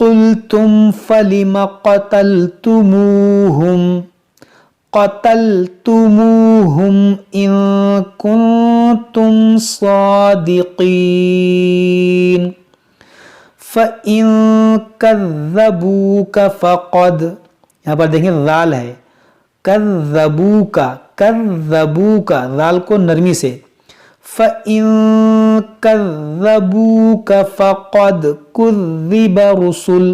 قلتم film قتلتموهم إن كنتم صادقين فإن كذبوك فقد، یہاں پر دیکھیں ذال ہے، کذبوک ذال کو نرمی سے، فَإِن كَذَّبُوكَ فَقَدْ كُذِّبَ رُسُلٌ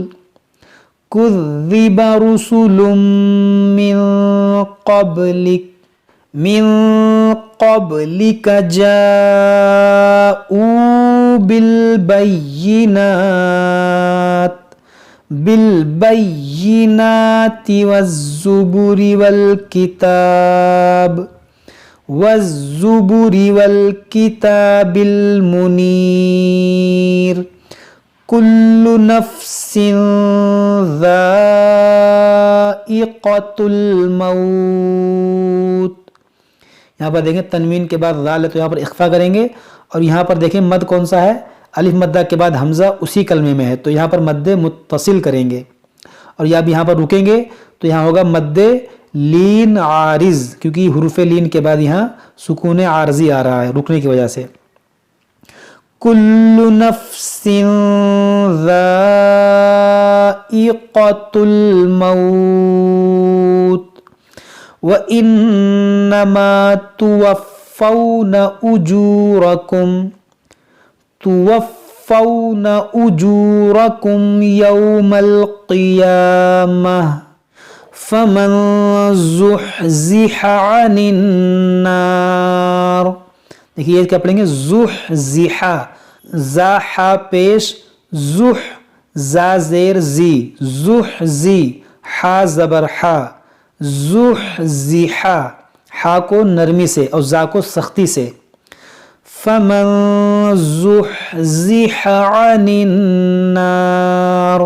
من قبلك جاءوا بالبينات والزبر والكتاب المنير كل نفس ذائقة الموت. یہاں پر دیکھیں تنوین کے بعد ذال ہے تو یہاں پر اخفا کریں گے، اور یہاں پر دیکھیں مد کون سا ہے، الف مدہ کے بعد حمزہ اسی کلمے میں ہے تو یہاں پر مد متصل کریں گے، اور یہاں پر رکیں گے تو یہاں ہوگا مد لین عارض، کیونکہ حروف لین کے بعد یہاں سکون عارضی آ رہا ہے رکنے کی وجہ سے. کل نفس ذائقۃ الموت وانما توفون اجورکم یوم القیامہ فمن زحزح عن النار. دیکھیے یہ کیا پڑھیں گے، زحزح، زا حا پیش، زح زا زیر زی، زحزی حا زبر حا، زحزح حا کو نرمی سے اور زا کو سختی سے، فمن زحزح عن النار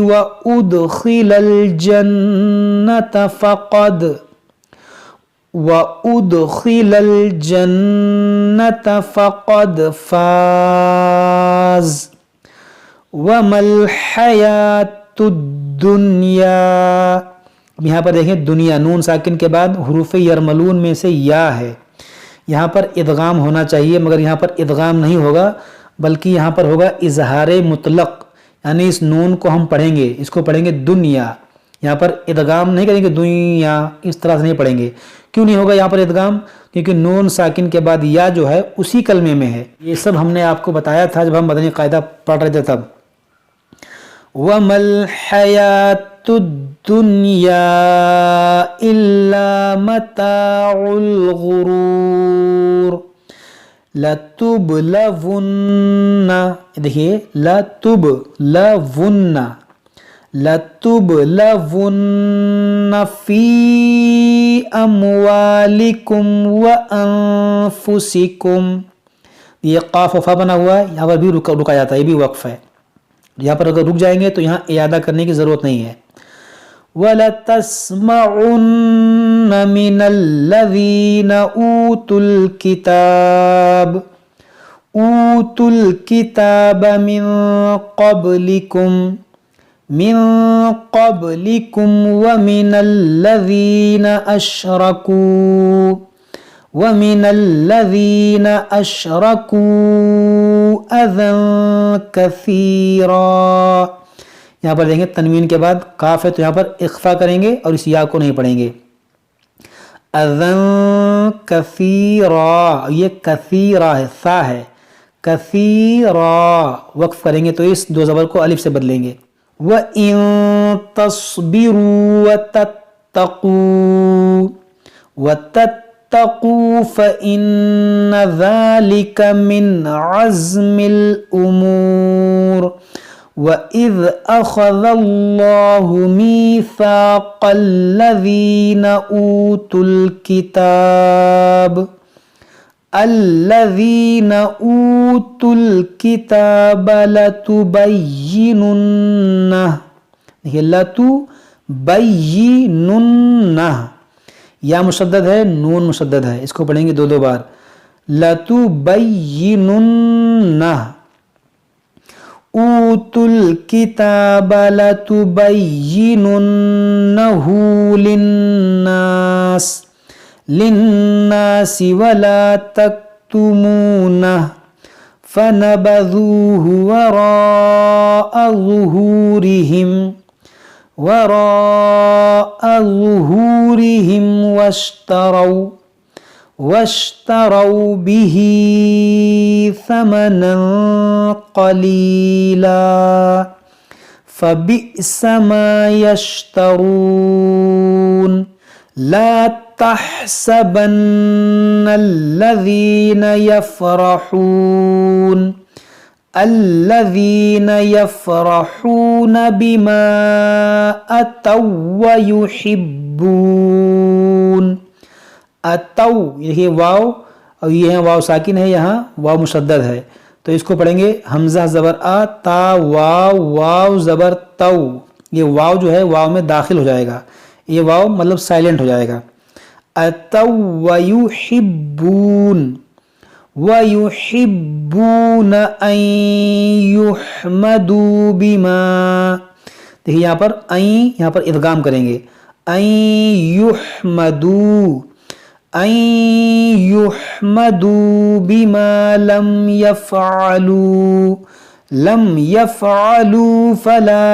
وأدخل الجنة فقد فاز وما الحياة الدنيا. اب یہاں پر دیکھیں دنیا نون ساکن کے بعد حروف یرملون میں سے یا ہے، یہاں پر ادغام ہونا چاہیے مگر یہاں پر ادغام نہیں ہوگا بلکہ یہاں پر ہوگا اظہار مطلق، یعنی اس نون کو ہم پڑھیں گے، اس کو پڑھیں گے دنیا، یہاں پر ادغام نہیں کریں گے دنیا، اس طرح سے نہیں پڑھیں گے. کیوں نہیں ہوگا یہاں پر ادغام؟ کیونکہ نون ساکن کے بعد یا جو ہے اسی کلمے میں ہے. یہ سب ہم نے آپ کو بتایا تھا جب ہم مدنی قاعدہ پڑھ رہے تھے تب. وَمَا الْحَيَاةُ الدُّنْيَا إِلَّا مَتَاعُ الْغُرُورِ لَتُبْلَوُنَّ، دیکھیے لَتُبْلَوُنَّ فِي أَمْوَالِكُمْ وَأَنفُسِكُمْ. یہ قاف و فا بنا ہوا ہے، یہاں پر بھی رکا جاتا ہے، یہ بھی وقف ہے. یہاں پر اگر رک جائیں گے تو یہاں اعادہ کرنے کی ضرورت نہیں ہے. وَلَتَسْمَعُنَّ مِنَ الَّذِينَ أُوتُوا الْكِتَابَ مِنْ قَبْلِكُمْ وَمِنَ الَّذِينَ أَشْرَكُوا أَذًى كَثِيرًا. یہاں پر دیکھیں تنوین کے بعد کاف ہے تو یہاں پر اخفا کریں گے اور اس یا کو نہیں پڑھیں گے. اذًا کثیرا، یہ کثیرا ہے، سا ہے، کثیرا وقف کریں گے تو اس دو زبر کو الف سے بدلیں گے. وَإِن تَصْبِرُوا وَتَتَّقُوا فَإِنَّ ذَلِكَ مِنْ عَزْمِ الْأُمُورِ. وَإِذْ أَخَذَ اللَّهُ مِيثَاقَ الَّذِينَ أُوتُوا الْكِتَابَ لَتُبَيِّنُنَّهُ، دیکھیے لَتُبَيِّنُنَّهُ، یا مشدد ہے نون مشدد ہے، اس کو پڑھیں گے دو بار، لَتُبَيِّنُنَّهُ. اوتل کتاب لتبیننہ للناس ولا تکتمونہ فنبذوه وراء ظهورهم واشتروا به ثمنا قليلا فبئس ما يشترون لا تحسبن الذين يفرحون بما أتوا ويحبون. اتو یہ واو اور یہ ہے واو ساکن ہے، یہاں واو مشدد ہے، تو اس کو پڑھیں گے حمزہ زبر آ تا واو واو زبر تو. یہ واو جو ہے واو میں داخل ہو جائے گا، یہ واو مطلب سائلنٹ ہو جائے گا. اتو ویحبون ان یحمدوا بما. دیکھیے یہاں پر یہاں پر ادغام کریں گے. ان یحمدوا بما لم يفعلوا فلا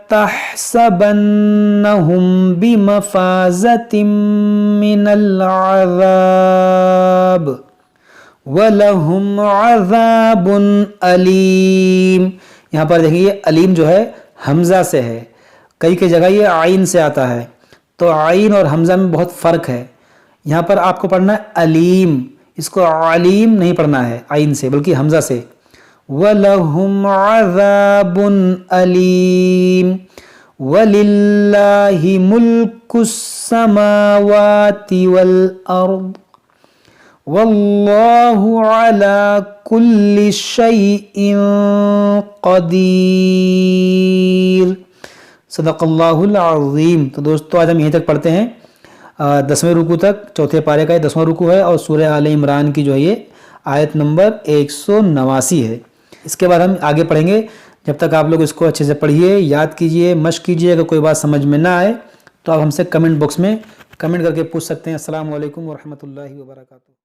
تحسبنهم بمفازة من العذاب وَلَهُمْ عَذَابٌ علیم. یہاں پر دیکھیے یہ علیم جو ہے حمزہ سے ہے، کئی جگہ یہ عین سے آتا ہے، تو عین اور حمزہ میں بہت فرق ہے. یہاں پر آپ کو پڑھنا ہے علیم، اس کو علیم نہیں پڑھنا ہے عین سے بلکہ حمزہ سے. وَلَهُمْ عَذَابٌ علیم وَلِلَّهِ مُلْكُ السَّمَاوَاتِ وَالْأَرْضِ واللہ علی کل شیء قدیر. صدق اللہ العظیم. تو دوستو آج ہم یہیں تک پڑھتے ہیں 10ویں رکوع تک، چوتھے پارے کا یہ 10واں رکوع ہے اور سورہ آل عمران کی جو ہے یہ آیت نمبر 189 ہے. اس کے بعد ہم آگے پڑھیں گے. جب تک آپ لوگ اس کو اچھے سے پڑھیے، یاد کیجئے، مشق کیجئے. اگر کوئی بات سمجھ میں نہ آئے تو آپ ہم سے کمنٹ باکس میں کمنٹ کر کے پوچھ سکتے ہیں. السلام علیکم ورحمۃ اللہ وبرکاتہ.